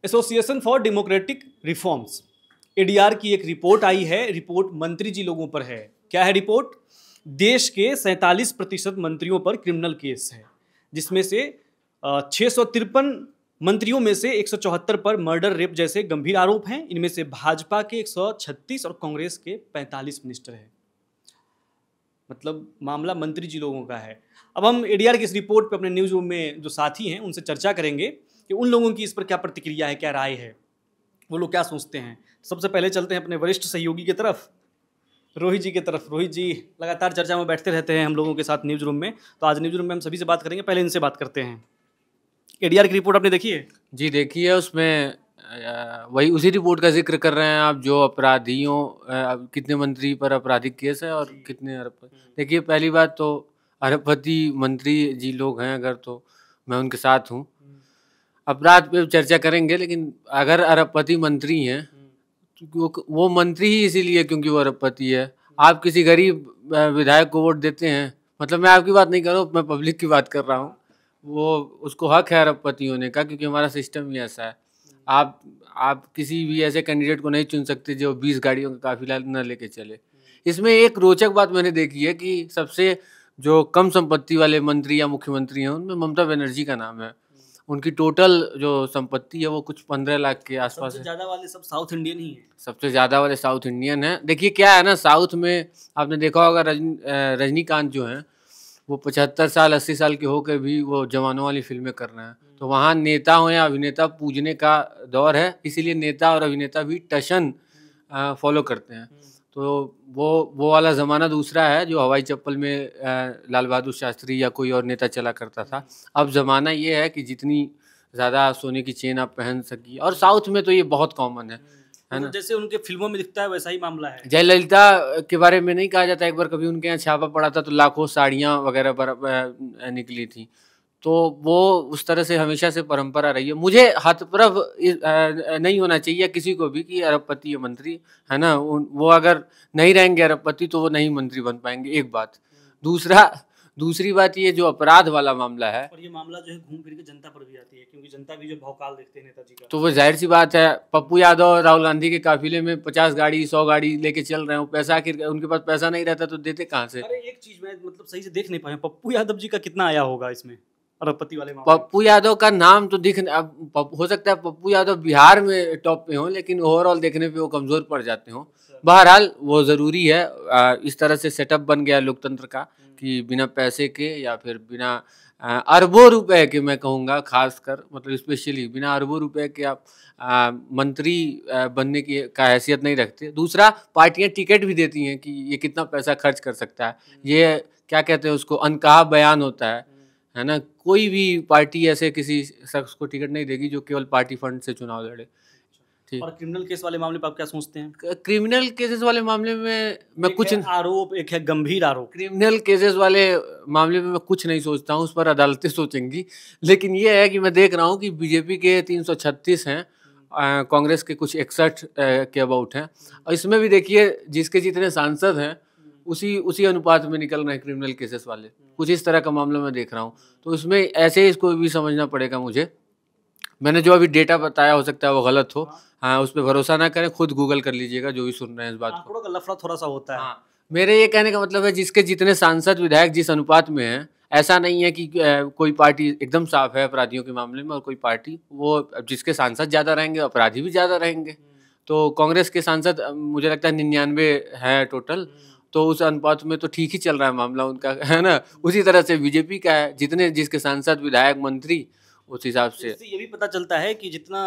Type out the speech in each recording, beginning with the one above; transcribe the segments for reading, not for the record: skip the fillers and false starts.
Association for democratic reforms ADR की एक report आई है। रिपोर्ट मंत्री जी लोगों पर है। क्या है रिपोर्ट? देश के 47% मंत्रियों पर क्रिमिनल केस है, जिसमें से 653 मंत्रियों में से 174 पर मर्डर रेप जैसे गंभीर आरोप हैं। इनमें से भाजपा के 136 और कांग्रेस के 45 मिनिस्टर हैं। मतलब मामला मंत्री जी लोगों का है। अब हम एडीआर की इस रिपोर्ट पे अपने न्यूज़ रूम में जो साथी हैं उनसे चर्चा करेंगे कि उन लोगों की इस पर क्या प्रतिक्रिया है, क्या राय है, वो लोग क्या सोचते हैं। सबसे पहले चलते हैं अपने वरिष्ठ सहयोगी की तरफ, रोहित जी की तरफ। रोहित जी लगातार चर्चा में बैठते रहते हैं हम लोगों के साथ न्यूज़ रूम में, तो आज न्यूज़ रूम में हम सभी से बात करेंगे। पहले इनसे बात करते हैं। एडीआर की रिपोर्ट आपने देखी है? जी देखिए, उसमें वही उसी रिपोर्ट का जिक्र कर रहे हैं आप, जो अपराधियों कितने मंत्री पर आपराधिक केस है और कितने अरबपति। देखिए, पहली बात तो अरबपति मंत्री जी लोग हैं अगर, तो मैं उनके साथ हूँ। अपराध पे चर्चा करेंगे, लेकिन अगर अरबपति मंत्री हैं तो वो मंत्री ही इसीलिए क्योंकि वो अरबपति है। आप किसी गरीब विधायक को वोट देते हैं, मतलब मैं आपकी बात नहीं कर रहा हूँ, मैं पब्लिक की बात कर रहा हूँ। वो उसको हक है अरबपति होने का, क्योंकि हमारा सिस्टम ही ऐसा है। आप किसी भी ऐसे कैंडिडेट को नहीं चुन सकते जो 20 गाड़ियों का काफिला न लेके चले। इसमें एक रोचक बात मैंने देखी है कि सबसे जो कम संपत्ति वाले मंत्री या मुख्यमंत्री हैं उनमें ममता बनर्जी का नाम है। उनकी टोटल जो संपत्ति है वो कुछ 15 लाख के आसपास है। ज़्यादा वाले सब साउथ इंडियन ही हैं। सबसे ज़्यादा वाले साउथ इंडियन हैं। देखिए क्या है ना, साउथ में आपने देखा होगा रजनीकांत जो हैं वो 75 साल 80 साल के होकर भी वो जवानों वाली फिल्में कर रहे हैं। तो वहाँ नेता हो या अभिनेता पूजने का दौर है, इसीलिए नेता और अभिनेता भी टशन फॉलो करते हैं। तो वो वाला ज़माना दूसरा है जो हवाई चप्पल में लाल बहादुर शास्त्री या कोई और नेता चला करता था। अब ज़माना ये है कि जितनी ज़्यादा सोने की चेन आप पहन सकी, और साउथ में तो ये बहुत कॉमन है ना। जैसे उनके फिल्मों में दिखता है वैसा ही मामला है। जयललिता के बारे में नहीं कहा जाता, एक बार कभी उनके यहाँ छापा पड़ा था तो लाखों साड़ियाँ वगैरह निकली थी। तो वो उस तरह से हमेशा से परंपरा रही है। मुझे हतप्रभ नहीं होना चाहिए किसी को भी कि अरबपति या मंत्री है ना, वो अगर नहीं रहेंगे अरबपति तो वो नहीं मंत्री बन पाएंगे, एक बात। दूसरी बात ये जो अपराध वाला मामला है, और ये मामला जो है घूम फिर के जनता पर भी आती है, क्योंकि जनता भी जो भौकाल देखते हैं नेताजी का। तो वो जाहिर सी बात है, पप्पू यादव और राहुल गांधी के काफिले में 50 गाड़ी 100 गाड़ी लेके चल रहे हैं। पैसा आखिर उनके पास पैसा नहीं रहता तो देते कहाँ से? अरे एक चीज मैं मतलब सही से देख नहीं पाया, पप्पू यादव जी का कितना आया होगा इसमें अरबपति वाले मामले? पप्पू यादव का नाम तो अब हो सकता है पप्पू यादव बिहार में टॉप पे हो, लेकिन ओवरऑल देखने पे वो कमजोर पड़ जाते हो। बहरहाल वो ज़रूरी है। इस तरह से सेटअप बन गया लोकतंत्र का कि बिना पैसे के या फिर बिना अरबों रुपए के, मैं कहूँगा खासकर, मतलब स्पेशली बिना अरबों रुपए के आप मंत्री बनने की का हैसियत नहीं रखते। दूसरा, पार्टियां टिकट भी देती हैं कि ये कितना पैसा खर्च कर सकता है। ये क्या कहते हैं उसको, अनकहा बयान होता है ना। कोई भी पार्टी ऐसे किसी शख्स को टिकट नहीं देगी जो केवल पार्टी फंड से चुनाव लड़े। ठीक। और क्रिमिनल केस वाले मामले पर आप क्या सोचते हैं? क्रिमिनल केसेस वाले मामले में मैं कुछ आरोप, एक है गंभीर आरोप। क्रिमिनल केसेस वाले मामले में मैं कुछ नहीं सोचता हूँ, उस पर अदालतें सोचेंगी। लेकिन ये है कि मैं देख रहा हूँ कि बीजेपी के 336 हैं, कांग्रेस के कुछ 61 के अबाउट हैं। और इसमें भी देखिए जिसके जितने सांसद हैं उसी अनुपात में निकल रहे हैं क्रिमिनल केसेस वाले। कुछ इस तरह का मामला मैं देख रहा हूँ। तो इसमें ऐसे इसको भी समझना पड़ेगा मुझे। मैंने जो अभी डेटा बताया हो सकता है वो गलत हो, हाँ, उस पर भरोसा ना करें, खुद गूगल कर लीजिएगा जो भी सुन रहे हैं इस बात को। आंकड़ों का लफड़ा थोड़ा सा होता है। हाँ, मेरे ये कहने का मतलब है जिसके जितने सांसद विधायक जिस अनुपात में हैं, ऐसा नहीं है कि कोई पार्टी एकदम साफ है अपराधियों के मामले में और कोई पार्टी, वो जिसके सांसद ज़्यादा रहेंगे अपराधी भी ज़्यादा रहेंगे। तो कांग्रेस के सांसद मुझे लगता है 99 है टोटल, तो उस अनुपात में तो ठीक ही चल रहा है मामला उनका, है ना। उसी तरह से बीजेपी का है, जितने जिसके सांसद विधायक मंत्री उस हिसाब से। इससे ये भी पता चलता है कि जितना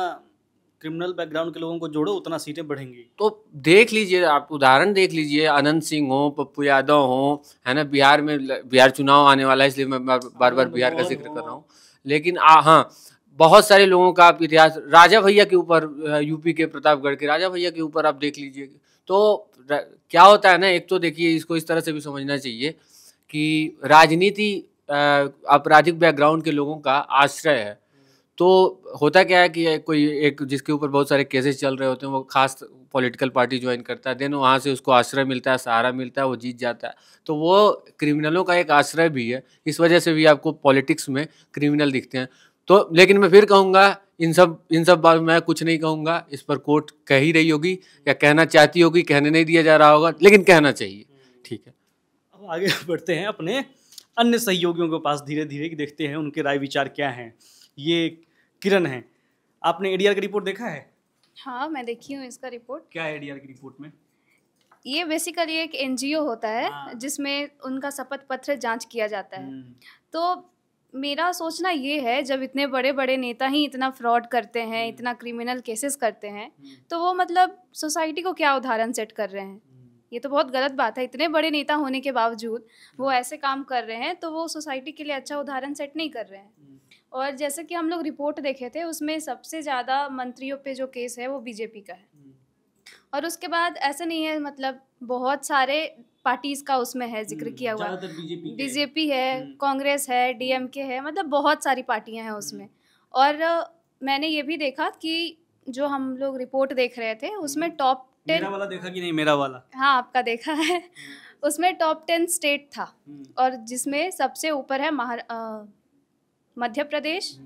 क्रिमिनल बैकग्राउंड के लोगों को जोड़ो उतना सीटें बढ़ेंगी। तो देख लीजिए, आप उदाहरण देख लीजिए, अनंत सिंह हो, पप्पू यादव हो, है ना। बिहार चुनाव आने वाला है इसलिए मैं बार बार बिहार का जिक्र कर रहा हूँ। लेकिन हाँ, बहुत सारे लोगों का आप इतिहास, राजा भैया के ऊपर, यूपी के प्रतापगढ़ के राजा भैया के ऊपर आप देख लीजिए। तो क्या होता है ना, एक तो देखिए इसको इस तरह से भी समझना चाहिए कि राजनीति आपराधिक बैकग्राउंड के लोगों का आश्रय है। तो होता क्या है कि कोई एक जिसके ऊपर बहुत सारे केसेस चल रहे होते हैं वो खास पॉलिटिकल पार्टी ज्वाइन करता है, देन वहाँ से उसको आश्रय मिलता है, सहारा मिलता है, वो जीत जाता है। तो वो क्रिमिनलों का एक आश्रय भी है। इस वजह से भी आपको पॉलिटिक्स में क्रिमिनल दिखते हैं। तो लेकिन मैं फिर कहूँगा इन सब बात मैं कुछ नहीं कहूँगा, इस पर कोर्ट कह ही रही होगी या कहना चाहती होगी, कहने नहीं दिया जा रहा होगा, लेकिन कहना चाहिए। ठीक है, अब आगे बढ़ते हैं अपने अन्य सहयोगियों के पास धीरे धीरे, कि देखते हैं उनके राय विचार क्या हैं। ये किरण है, आपने एडीआर का रिपोर्ट देखा है? हाँ, मैं देखी हूँ इसका रिपोर्ट। क्या है एडीआर की रिपोर्ट में? ये बेसिकली एक एनजीओ होता है हाँ। जिसमें उनका शपथ पत्र जांच किया जाता है। तो मेरा सोचना ये है, जब इतने बड़े बड़े नेता ही इतना फ्रॉड करते हैं, इतना क्रिमिनल केसेस करते हैं, तो वो मतलब सोसाइटी को क्या उदाहरण सेट कर रहे हैं? ये तो बहुत गलत बात है। इतने बड़े नेता होने के बावजूद वो ऐसे काम कर रहे हैं, तो वो सोसाइटी के लिए अच्छा उदाहरण सेट नहीं कर रहे हैं। और जैसे कि हम लोग रिपोर्ट देखे थे, उसमें सबसे ज़्यादा मंत्रियों पे जो केस है वो बीजेपी का है। और उसके बाद ऐसा नहीं है, मतलब बहुत सारे पार्टीज़ का उसमें है जिक्र किया हुआ। बीजेपी है, कांग्रेस है, डीएमके है, मतलब बहुत सारी पार्टियां हैं उसमें। और मैंने ये भी देखा कि जो हम लोग रिपोर्ट देख रहे थे उसमें टॉप 10, मेरा वाला देखा कि नहीं? मेरा वाला, हाँ आपका देखा है। उसमें टॉप 10 स्टेट था, और जिसमें सबसे ऊपर है मध्य प्रदेश,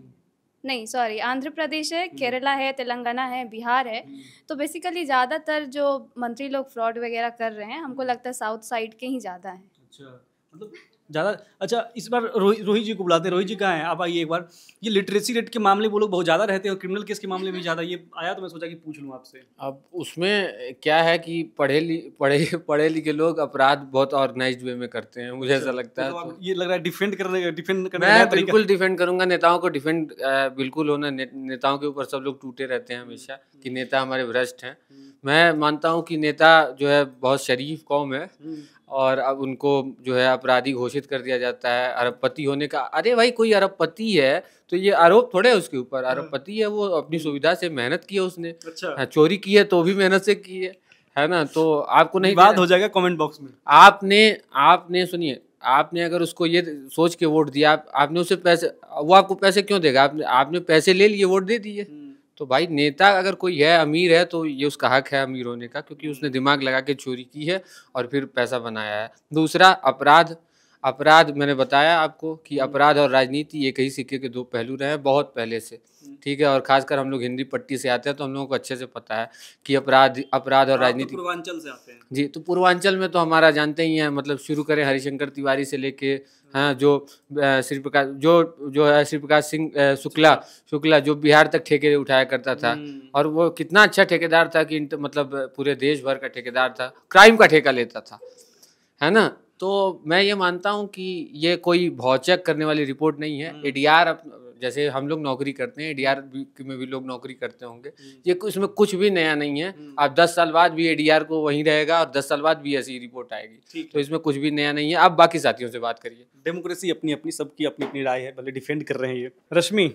नहीं सॉरी, आंध्र प्रदेश है, केरला है, तेलंगाना है, बिहार है। तो बेसिकली ज़्यादातर जो मंत्री लोग फ्रॉड वगैरह कर रहे हैं, हमको लगता है साउथ साइड के ही ज़्यादा हैं। अच्छा, मतलब ज़्यादा। अच्छा, इस बार रोहित जी को बुलाते हैं। रोहित जी कहाँ हैं? आप आइए एक बार। ये लिटरेसी रेट के मामले वो लोग बहुत ज़्यादा रहते हैं और क्रिमिनल केस के मामले भी ज़्यादा। ये आया तो मैं सोचा कि पूछ लूँ आपसे। अब उसमें क्या है कि पढ़े लिखे लोग अपराध बहुत ऑर्गेनाइज्ड वे में करते हैं, मुझे ऐसा लगता है। तो ये लग रहा है डिफेंड करने मैं बिल्कुल डिफेंड करूंगा नेताओं को। डिफेंड बिल्कुल होना, नेताओं के ऊपर सब लोग टूटे रहते हैं हमेशा कि नेता हमारे भ्रष्ट हैं। मैं मानता हूं कि नेता जो है बहुत शरीफ कौम है, और अब उनको जो है अपराधी घोषित कर दिया जाता है अरबपति होने का। अरे भाई, कोई अरबपति है तो ये आरोप थोड़े है उसके ऊपर। अरबपति है, वो अपनी सुविधा से मेहनत की है उसने। अच्छा, चोरी की है तो भी मेहनत से की है ना? तो आपको नहीं बात हो जाएगा कमेंट बॉक्स में। आपने सुनिए, आपने अगर उसको ये सोच के वोट दिया, आपने उसे पैसे, वो आपको पैसे क्यों देगा? आपने पैसे ले लिए, वोट दे दिए। तो भाई नेता अगर कोई है, अमीर है, तो ये उसका हक है अमीर होने का, क्योंकि उसने दिमाग लगा के चोरी की है और फिर पैसा बनाया है। दूसरा, अपराध मैंने बताया आपको कि अपराध और राजनीति एक ही सिक्के के दो पहलू रहे हैं बहुत पहले से। ठीक है, और खासकर हम लोग हिंदी पट्टी से आते हैं तो हम लोगों को अच्छे से पता है कि अपराध और राजनीति। तो पूर्वांचल से आते हैं जी, तो पूर्वांचल में तो हमारा जानते ही हैं, मतलब शुरू करें हरिशंकर तिवारी से लेके, हाँ, जो श्री प्रकाश सिंह शुक्ला जो बिहार तक ठेके उठाया करता था, और वो कितना अच्छा ठेकेदार था कि मतलब पूरे देश भर का ठेकेदार था, क्राइम का ठेका लेता था, है ना? तो मैं ये मानता हूँ कि ये कोई भौचक करने वाली रिपोर्ट नहीं है। एडीआर जैसे हम लोग नौकरी करते हैं, एडीआर में भी लोग नौकरी करते होंगे। ये इसमें कुछ भी नया नहीं है। आप 10 साल बाद भी एडीआर को वहीं रहेगा और 10 साल बाद भी ऐसी रिपोर्ट आएगी। तो इसमें कुछ भी नया नहीं है। आप बाकी साथियों से बात करिए। डेमोक्रेसी अपनी अपनी, सबकी अपनी अपनी राय है, भले डिफेंड कर रहे हैं ये। रश्मि,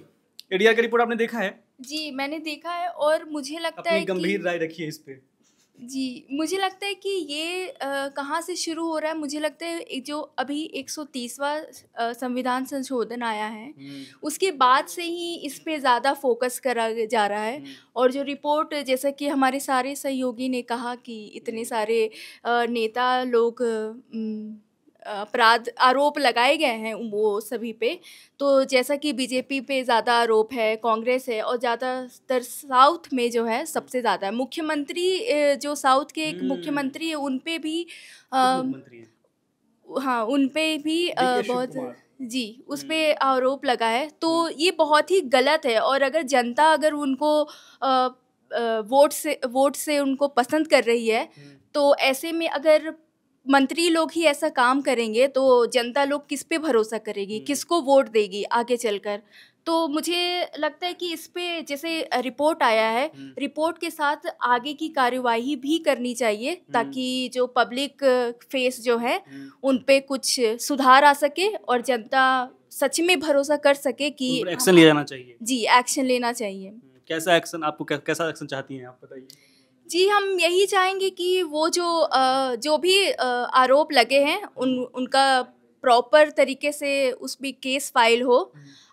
एडीआर का रिपोर्ट आपने देखा है? जी, मैंने देखा है, और मुझे लगता है अपनी गंभीर राय रखिए इस पे। जी, मुझे लगता है कि ये कहाँ से शुरू हो रहा है। मुझे लगता है जो अभी 130वां संविधान संशोधन आया है, उसके बाद से ही इस पे ज़्यादा फोकस करा जा रहा है। और जो रिपोर्ट, जैसा कि हमारे सारे सहयोगी ने कहा कि इतने सारे नेता लोग अपराध आरोप लगाए गए हैं वो सभी पे। तो जैसा कि बीजेपी पे ज़्यादा आरोप है, कांग्रेस है, और ज़्यादातर साउथ में जो है सबसे ज़्यादा है। मुख्यमंत्री जो साउथ के एक मुख्यमंत्री है, उन पे भी हाँ, उन पे भी बहुत, जी, उस पे आरोप लगा है। तो ये बहुत ही गलत है। और अगर जनता अगर उनको वोट से उनको पसंद कर रही है, तो ऐसे में अगर मंत्री लोग ही ऐसा काम करेंगे तो जनता लोग किस पे भरोसा करेगी, किसको वोट देगी आगे चलकर? तो मुझे लगता है कि इस पे जैसे रिपोर्ट आया है, रिपोर्ट के साथ आगे की कार्यवाही भी करनी चाहिए, ताकि जो पब्लिक फेस जो है उन पे कुछ सुधार आ सके और जनता सच में भरोसा कर सके कि एक्शन लिया जाना चाहिए। जी, एक्शन लेना चाहिए। कैसा एक्शन, आपको कैसा एक्शन चाहती हैं आप, बताइए। जी, हम यही चाहेंगे कि वो जो भी आरोप लगे हैं उनका प्रॉपर तरीके से उस पे केस फाइल हो।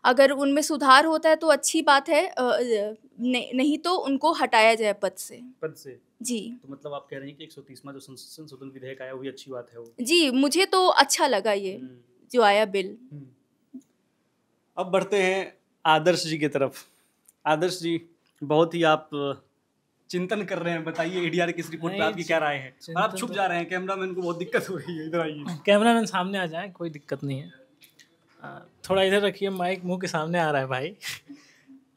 अगर उनमें सुधार होता है तो अच्छी बात है, नहीं तो उनको हटाया जाए पद से। जी, तो मतलब आप कह रहे हैं कि 130वां जो संशोधन विधेयक आया, वही अच्छी बात है वो? जी, मुझे तो अच्छा लगा ये जो आया बिल। अब बढ़ते हैं आदर्श जी की तरफ। आदर्श जी, बहुत ही आप चिंतन कर रहे हैं, बताइए एडीआर की इस रिपोर्ट पे आपकी क्या राय है? और आप छुप जा रहे हैं, कैमरामैन को बहुत दिक्कत हो रही है, इधर आइए। कैमरामैन सामने आ जाए, कोई दिक्कत नहीं है। थोड़ा इधर रखिए, माइक मुंह के सामने आ रहा है भाई।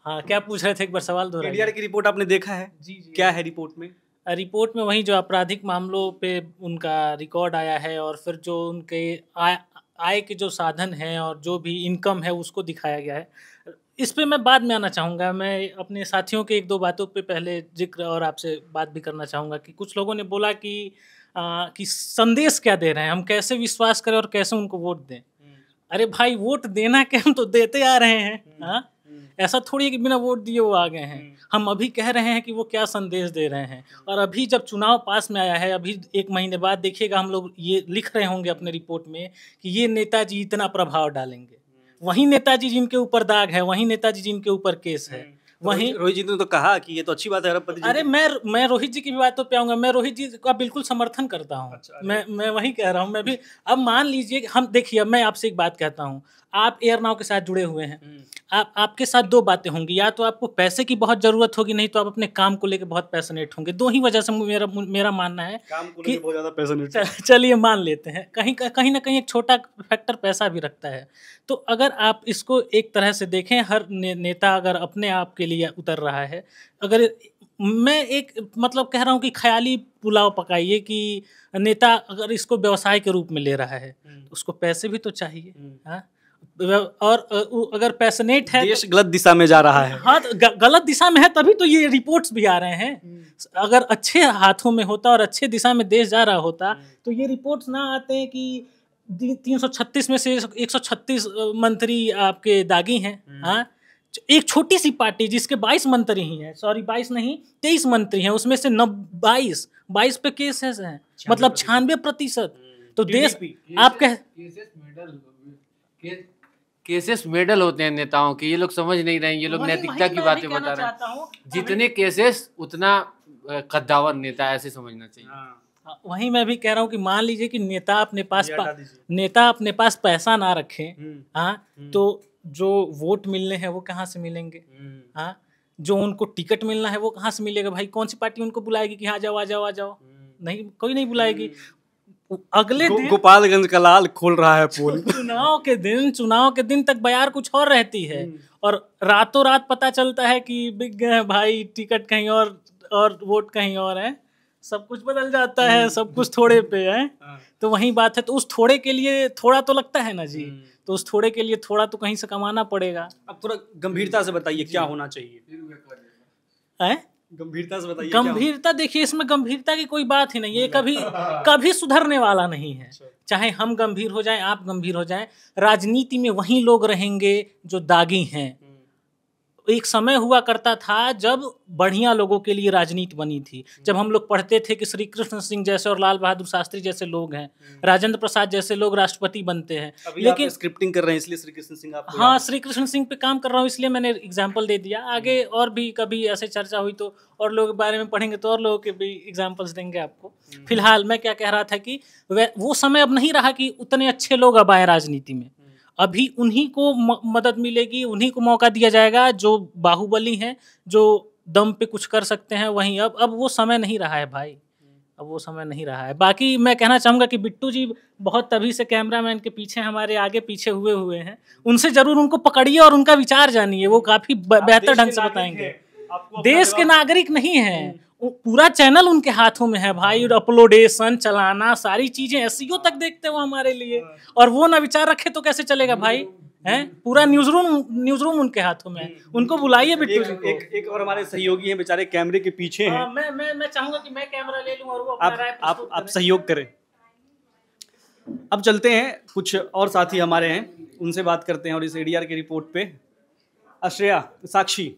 हाँ, क्या पूछ रहे थे, एक बार सवाल दोहराइए। एडीआर की रिपोर्ट आपने देखा है? जी। क्या है रिपोर्ट में? रिपोर्ट में वही जो आपराधिक मामलों पे उनका रिकॉर्ड आया है, और फिर जो उनके आय के जो साधन हैं और जो भी इनकम है उसको दिखाया गया है। इस पे मैं बाद में आना चाहूँगा। मैं अपने साथियों के एक दो बातों पे पहले जिक्र और आपसे बात भी करना चाहूँगा कि कुछ लोगों ने बोला कि संदेश क्या दे रहे हैं, हम कैसे विश्वास करें और कैसे उनको वोट दें। अरे भाई, वोट देना क्या, हम तो देते आ रहे हैं। हाँ, ऐसा थोड़ी है कि बिना वोट दिए वो आ गए हैं। हम अभी कह रहे हैं कि वो क्या संदेश दे रहे हैं। और अभी जब चुनाव पास में आया है, अभी 1 महीने बाद देखिएगा, हम लोग ये लिख रहे होंगे अपने रिपोर्ट में कि ये नेताजी इतना प्रभाव डालेंगे। वही नेताजी जिनके ऊपर दाग है, वही नेताजी जिनके ऊपर केस है, वहीं रोहित जी ने तो कहा कि ये तो अच्छी बात है अरबपति जी। अरे मैं रोहित जी की भी बातों पे आऊंगा। मैं रोहित जी का बिल्कुल समर्थन करता हूँ। मैं वही कह रहा हूँ। मैं भी, अब मान लीजिए, हम देखिए, मैं आपसे एक बात कहता हूँ, आप एयर नाउ के साथ जुड़े हुए हैं। आपके साथ 2 बातें होंगी, या तो आपको पैसे की बहुत ज़रूरत होगी, नहीं तो आप अपने काम को लेकर बहुत पैशनेट होंगे। 2 ही वजह से मेरा मानना है काम को लेकर बहुत ज़्यादा पैशनेट। चलिए मान लेते हैं, कहीं ना कहीं एक छोटा फैक्टर पैसा भी रखता है। तो अगर आप इसको एक तरह से देखें, हर नेता अगर अपने आप के लिए उतर रहा है, अगर मैं एक मतलब कह रहा हूँ कि ख्याली पुलाव पकाइए कि नेता अगर इसको व्यवसाय के रूप में ले रहा है, उसको पैसे भी तो चाहिए। हाँ, और अगर पैशनेट है, देश गलत दिशा में जा रहा है। हाँ, तो गलत दिशा में है, तभी तो ये रिपोर्ट्स भी आ रहे हैं। अगर अच्छे हाथों में होता और अच्छे दिशा में देश जा रहा होता, तो ये रिपोर्ट्स ना आते हैं कि 336 में से 136 मंत्री आपके दागी हैं। हाँ, एक छोटी सी पार्टी जिसके 22 मंत्री ही हैं, सॉरी 22 नहीं 23 मंत्री हैं, उसमें से 22 पे केसेस हैं, मतलब 96%। तो देश आप कह केसेस मेडल होते हैं नेताओं के। ये लोग समझ नहीं रहे हैं, ये लोग नैतिकता की बातें बता रहे हैं। जितने केसेस उतना कद्दावर नेता, ऐसे समझना चाहिए। वहीं मैं भी कह रहा हूँ कि मान लीजिए कि नेता अपने पास पैसा ना रखे, हाँ, तो जो वोट मिलने हैं वो कहाँ से मिलेंगे? हाँ, जो उनको टिकट मिलना है वो कहाँ से मिलेगा? भाई, कौन सी पार्टी उनको बुलाएगी कि हाँ जाओ आ जाओ आ जाओ? नहीं, कोई नहीं बुलाएगी। अगले दिन गोपालगंज का लाल खोल रहा है पोल। चुनाव के दिन तक बयार कुछ और रहती है, और रातों रात पता चलता है कि बिक गए हैं भाई, टिकट कहीं और वोट कहीं और है। सब कुछ बदल जाता है, सब कुछ थोड़े पे है। तो वही बात है। तो उस थोड़े के लिए थोड़ा तो लगता है ना जी, तो उस थोड़े के लिए थोड़ा तो कहीं से कमाना पड़ेगा। अब थोड़ा गंभीरता से बताइए क्या होना चाहिए। गंभीरता से बताइए। गंभीरता, देखिए, इसमें गंभीरता की कोई बात ही नहीं है। कभी सुधरने वाला नहीं है। चाहे हम गंभीर हो जाएं, आप गंभीर हो जाएं, राजनीति में वही लोग रहेंगे जो दागी हैं। एक समय हुआ करता था जब बढ़िया लोगों के लिए राजनीति बनी थी, जब हम लोग पढ़ते थे कि श्री कृष्ण सिंह जैसे और लाल बहादुर शास्त्री जैसे लोग हैं, राजेंद्र प्रसाद जैसे लोग राष्ट्रपति बनते हैं। लेकिन स्क्रिप्टिंग कर रहे हैं इसलिए श्री कृष्ण सिंह आप। हाँ, श्री कृष्ण सिंह पे काम कर रहा हूँ इसलिए मैंने एग्जाम्पल दे दिया। आगे और भी कभी ऐसे चर्चा हुई तो और लोगों के बारे में पढ़ेंगे तो और लोगों के भी एग्जाम्पल्स देंगे आपको। फिलहाल मैं क्या कह रहा था कि वो समय अब नहीं रहा कि उतने अच्छे लोग अब आए राजनीति में। अभी उन्हीं को मदद मिलेगी, उन्हीं को मौका दिया जाएगा जो बाहुबली हैं, जो दम पे कुछ कर सकते हैं। वहीं अब वो समय नहीं रहा है भाई, अब वो समय नहीं रहा है। बाकी मैं कहना चाहूँगा कि बिट्टू जी बहुत तभी से कैमरामैन के पीछे, हमारे आगे पीछे हुए हैं, उनसे जरूर उनको पकड़िए और उनका विचार जानिए, वो काफ़ी बेहतर ढंग से बताएंगे। देश के नागरिक नहीं हैं, पूरा चैनल उनके हाथों में है भाई, अपलोडेशन चलाना, सारी चीजें एसईओ तक देखते हो हमारे लिए, और वो ना विचार रखे तो कैसे चलेगा भाई? हैं, पूरा न्यूज रूम उनके हाथों में है। उनको बुलाइए बिट्टू जी को। एक और हमारे सहयोगी हैं बेचारे कैमरे के पीछे हैं। मैं चाहूंगा कि मैं कैमरा ले लूं और वो अपना राय आप सहयोग करें। अब चलते हैं, कुछ और साथी हमारे हैं, उनसे बात करते हैं और इस एडीआर की रिपोर्ट पे। अश्रेया, साक्षी,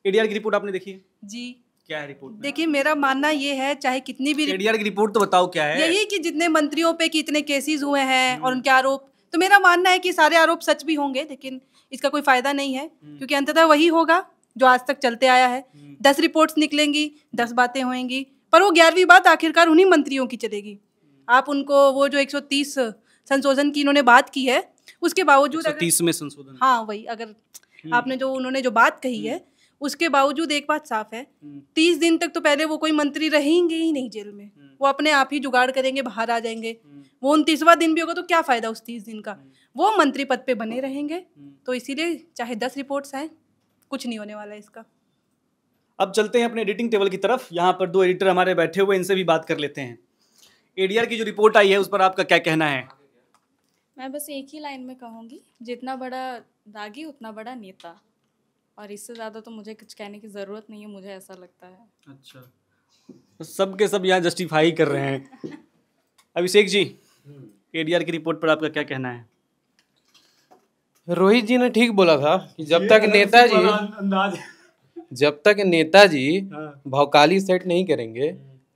एडीआर की रिपोर्ट आपने देखी है? जी। क्या है रिपोर्ट? देखिए, मेरा मानना ये है, चाहे कितनी भी एडीआर की रिपोर्ट तो बताओ क्या है। यही कि जितने मंत्रियों पे कि इतने केसेस हुए हैं और उनके आरोप, तो मेरा मानना है कि सारे आरोप सच भी होंगे, लेकिन इसका कोई फायदा नहीं है, क्योंकि अंततः वही होगा जो आज तक चलते आया है। 10 रिपोर्ट्स निकलेंगी, 10 बातें होंगी, पर वो 11वीं बात आखिरकार उन्हीं मंत्रियों की चलेगी। आप उनको वो जो 130 संशोधन की इन्होंने बात की है, उसके बावजूद 130 में संशोधन, हाँ वही, अगर आपने जो उन्होंने जो बात कही है उसके बावजूद एक बात साफ है, 30 दिन तक तो पहले वो कोई मंत्री रहेंगे ही नहीं जेल में, वो अपने आप ही जुगाड़ करेंगे, बाहर आ जाएंगे। वो 29वां दिन भी होगा तो क्या फायदा उस 30 दिन का, वो मंत्री पद पे बने रहेंगे। तो इसीलिए चाहे 10 रिपोर्ट्स आए, कुछ नहीं होने वाला इसका। अब चलते हैं अपने एडिटिंग टेबल की तरफ। यहाँ पर 2 एडिटर हमारे बैठे हुए, इनसे भी बात कर लेते हैं। एडीआर की जो रिपोर्ट आई है उस पर आपका क्या कहना है? मैं बस एक ही लाइन में कहूँगी, जितना बड़ा दागी उतना बड़ा नेता, और इससे ज़्यादा तो मुझे कुछ कहने की ज़रूरत नहीं है, मुझे ऐसा लगता है। अच्छा, तो सब के सब यहाँ जस्टिफाई कर रहे हैं। अभिषेक जी, एडीआर की रिपोर्ट पर आपका क्या कहना है? रोहित जी ने ठीक बोला था कि जब तक नेताजी भौकाली सेट नहीं करेंगे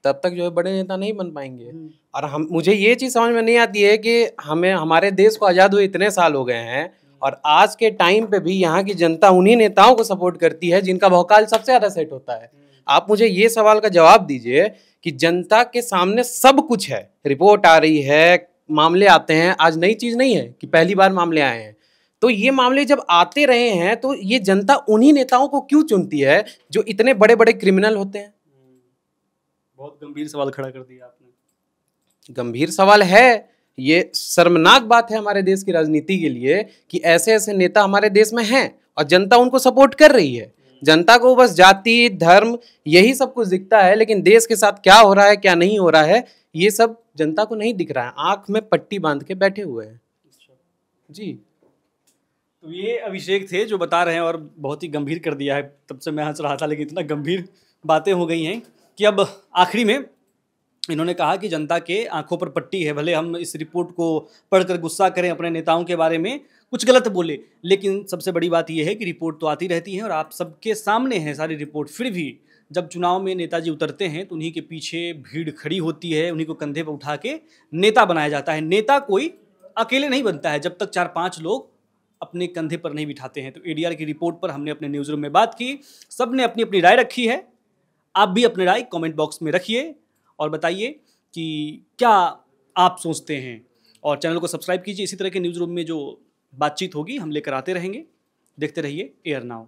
तब तक जो है बड़े नेता नहीं बन पाएंगे। और मुझे ये चीज़ समझ में नहीं आती है कि हमारे देश को आज़ाद हुए इतने साल हो गए हैं और आज के टाइम पे भी यहाँ की जनता उन्हीं नेताओं को सपोर्ट करती है जिनका भौकाल सबसे ज़्यादा सेट होता है। आप मुझे ये सवाल का जवाब दीजिए कि जनता के सामने सब कुछ है, रिपोर्ट आ रही है, मामले आते हैं, आज नई चीज़ नहीं है कि पहली बार मामले आए हैं। तो ये मामले जब आते रहे हैं तो ये जनता उन्हीं नेताओं को क्यों चुनती है जो इतने बड़े बड़े क्रिमिनल होते हैं? बहुत गंभीर सवाल खड़ा कर दिया आपने। गंभीर सवाल है, ये शर्मनाक बात है हमारे देश की राजनीति के लिए कि ऐसे ऐसे नेता हमारे देश में हैं और जनता उनको सपोर्ट कर रही है। जनता को बस जाति, धर्म यही सब कुछ दिखता है, लेकिन देश के साथ क्या हो रहा है क्या नहीं हो रहा है ये सब जनता को नहीं दिख रहा है। आंख में पट्टी बांध के बैठे हुए हैं जी। तो ये अभिषेक थे जो बता रहे हैं और बहुत ही गंभीर कर दिया है। तब से मैं हंस रहा था, लेकिन इतना गंभीर बातें हो गई हैं कि अब आखिरी में इन्होंने कहा कि जनता के आंखों पर पट्टी है। भले हम इस रिपोर्ट को पढ़कर गुस्सा करें, अपने नेताओं के बारे में कुछ गलत बोले, लेकिन सबसे बड़ी बात यह है कि रिपोर्ट तो आती रहती है और आप सबके सामने है सारी रिपोर्ट। फिर भी जब चुनाव में नेताजी उतरते हैं तो उन्हीं के पीछे भीड़ खड़ी होती है, उन्हीं को कंधे पर उठा के नेता बनाया जाता है। नेता कोई अकेले नहीं बनता है जब तक 4-5 लोग अपने कंधे पर नहीं बिठाते हैं। तो एडीआर की रिपोर्ट पर हमने अपने न्यूज़ रूम में बात की, सबने अपनी अपनी राय रखी है। आप भी अपनी राय कमेंट बॉक्स में रखिए और बताइए कि क्या आप सोचते हैं, और चैनल को सब्सक्राइब कीजिए। इसी तरह के न्यूज़ रूम में जो बातचीत होगी हम लेकर आते रहेंगे। देखते रहिए एयर नाउ।